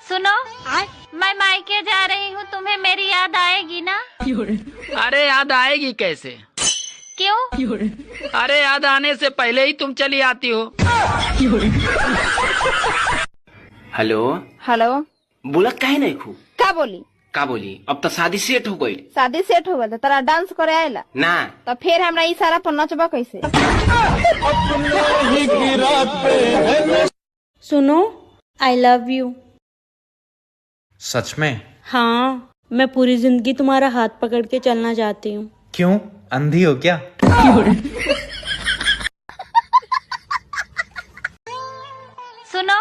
सुनो, मैं मायके जा रही हूँ, तुम्हें मेरी याद आएगी ना? अरे याद आएगी कैसे? क्यों? अरे याद आने से पहले ही तुम चली आती हो। हेलो हेलो, बोलत काहे नहीं खू? का बोली? का बोली? अब तो शादी सेट हो गई शादी सेट हो गल तरा डांस करे आयला ना। तो फिर हमरा इशारा पर नचबा कैसे? सुनो, आई लव यू। सच में? हाँ, मैं पूरी जिंदगी तुम्हारा हाथ पकड़ के चलना चाहती हूँ। क्यों, अंधी हो क्या? सुनो,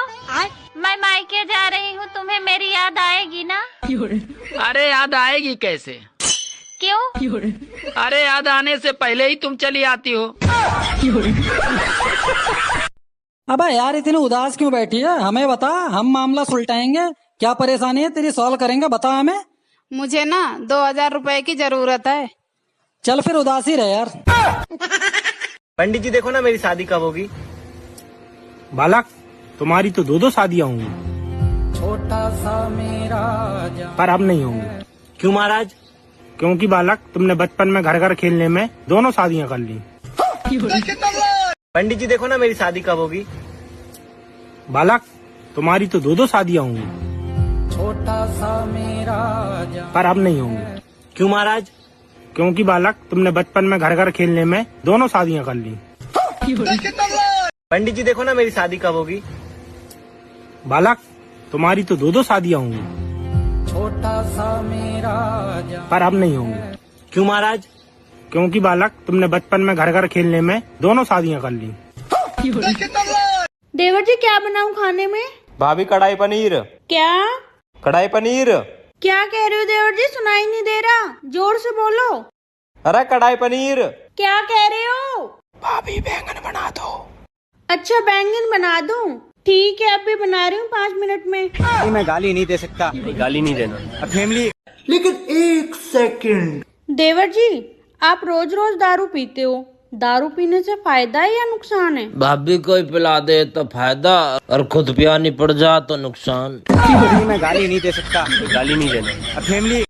मैं मायके जा रही हूँ, तुम्हें मेरी याद आएगी ना? अरे याद आएगी कैसे? क्यों? अरे याद आने से पहले ही तुम चली आती हो। अबे यार इतनी उदास क्यों बैठी है? हमें बता, हम मामला सुलटाएंगे। क्या परेशानी है तेरी, सॉल्व करेंगे, बता हमें। मुझे ना 2000 रुपए की जरूरत है। चल फिर उदासी रहे यार। पंडित जी देखो ना मेरी शादी कब होगी। बालक, तुम्हारी तो दो शादियां होंगी, पर अब नहीं होंगी। क्यों महाराज? क्योंकि बालक, तुमने बचपन में घर घर खेलने में दोनों शादियां कर ली। पंडित जी देखो ना मेरी शादी कब होगी। बालक, तुम्हारी तो दो शादियां होंगी, पर अब नहीं होंगी। क्यों महाराज? क्योंकि बालक, तुमने बचपन में घर घर खेलने में दोनों शादियां कर ली। पंडित जी देखो ना मेरी शादी कब होगी। बालक, तुम्हारी तो दो शादियां होंगी, पर अब नहीं होंगी। क्यों महाराज? क्योंकि बालक, तुमने बचपन में घर घर खेलने में दोनों शादियां कर ली। देवर जी, क्या बनाऊं खाने में? भाभी कढ़ाई पनीर। क्या? कढ़ाई पनीर। क्या कह रहे हो देवर जी? सुनाई नहीं दे रहा, जोर से बोलो। अरे कढ़ाई पनीर। क्या कह रहे हो? भाभी बैंगन बना दो। अच्छा, बैंगन बना दूं? ठीक है, अभी बना रही हूँ 5 मिनट में। मैं गाली नहीं दे सकता। गाली नहीं देना। फैमिली। लेकिन एक सेकंड। देवर जी, आप रोज रोज दारू पीते हो, दारू पीने से फायदा है या नुकसान है? भाभी कोई पिला दे तो फायदा, और खुद पियानी पड़ जा तो नुकसान। मैं गाली नहीं दे सकता। गाली नहीं देना। फैमिली।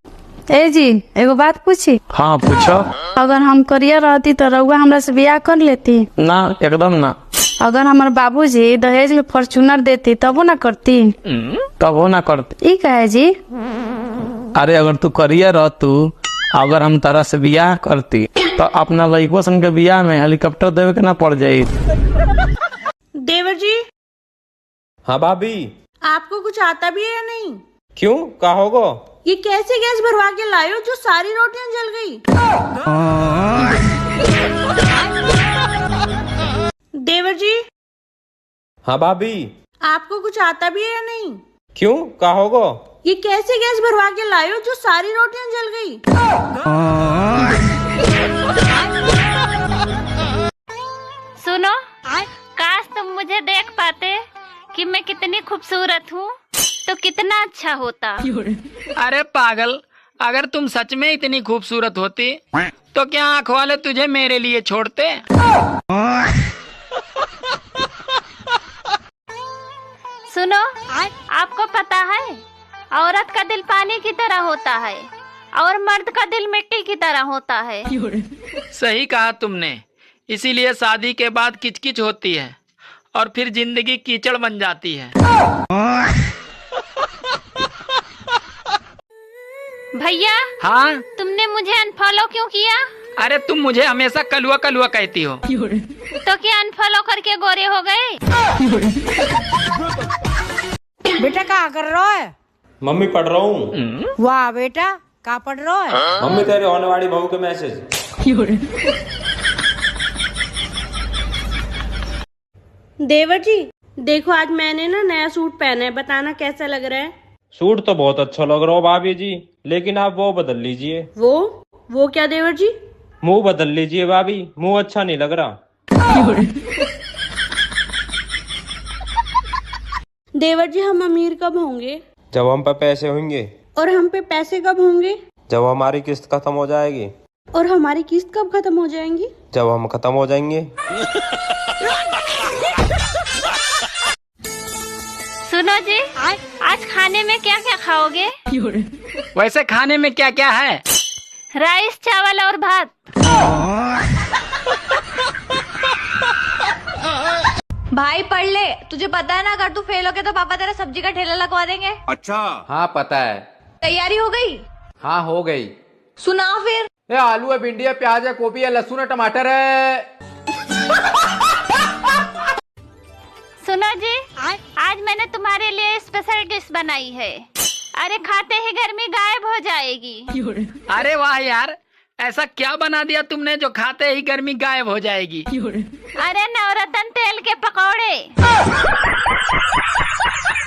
ए जी, एगो बात पूछी? हाँ पूछो। अगर हम करियर रहती तो रउआ हमरा से ब्याह कर लेती? ना, एकदम ना। अगर हमारे बाबूजी दहेज में फॉर्च्यूनर देती तबो ना करती? तब ना करते। ई कहे जी? अरे अगर तू करियर रह तू, अगर हम तरह से बियाह करती तो अपना लड़को सन के बियाह में हेलीकॉप्टर देवे के ना पड़ जाये। देवर जी। हाँ भाभी। आपको कुछ आता भी है या नहीं? क्यों, का होगो? ये कैसे गैस भरवा के लाए हो जो सारी रोटियां जल गई? देवर जी। हाँ भाभी। आपको कुछ आता भी है या नहीं? क्यों, का होगो? ये कैसे गैस भरवा के लाए हो जो सारी रोटियां जल गई? सुनो, काश तुम मुझे देख पाते कि मैं कितनी खूबसूरत हूँ, तो कितना अच्छा होता। अरे पागल, अगर तुम सच में इतनी खूबसूरत होती तो क्या आँख वाले तुझे मेरे लिए छोड़ते? सुनो, आपको पता है औरत का दिल पानी की तरह होता है और मर्द का दिल मिट्टी की तरह होता है। सही कहा तुमने, इसीलिए शादी के बाद किचकिच होती है और फिर जिंदगी कीचड़ बन जाती है। भैया। हाँ? तुमने मुझे अनफॉलो क्यों किया? अरे तुम मुझे हमेशा कलुआ कलुआ कहती हो। तो क्या अनफॉलो करके गोरे हो गए? बेटा क्या कर रहा है? मम्मी पढ़ रहा हूँ। वाह बेटा, क्या पढ़ रहा है? मम्मी तेरे होने वाली बहू के मैसेज। देवर जी, देखो आज मैंने ना नया सूट पहना है, बताना कैसा लग रहा है? सूट तो बहुत अच्छा लग रहा हो भाभी जी, लेकिन आप वो बदल लीजिए। वो क्या देवर जी? मुंह बदल लीजिए भाभी, मुंह अच्छा नहीं लग रहा। देवर जी, हम अमीर कब होंगे? जब हम पे पैसे होंगे। और हम पे पैसे कब होंगे? जब हमारी किस्त खत्म हो जाएगी। और हमारी किस्त कब खत्म हो जाएंगी? जब हम खत्म हो जाएंगे। सुनो जी, आज खाने में क्या क्या खाओगे? वैसे खाने में क्या क्या है? राइस, चावल और भात। भाई पढ़ ले, तुझे पता है ना अगर तू फेल हो गया तो पापा तेरा सब्जी का ठेला लगवा देंगे। अच्छा हाँ पता है। तैयारी हो गई? हाँ हो गई। सुनाओ फिर। ये आलू है, भिंडी है, प्याज है, गोभी है, लहसुन है, टमाटर है। सुनो जी, आज मैंने तुम्हारे लिए स्पेशल डिश बनाई है। अरे खाते ही गर्मी गायब हो जाएगी। अरे वाह यार, ऐसा क्या बना दिया तुमने जो खाते ही गर्मी गायब हो जाएगी? अरे नवरत्न तेल के पकौड़े।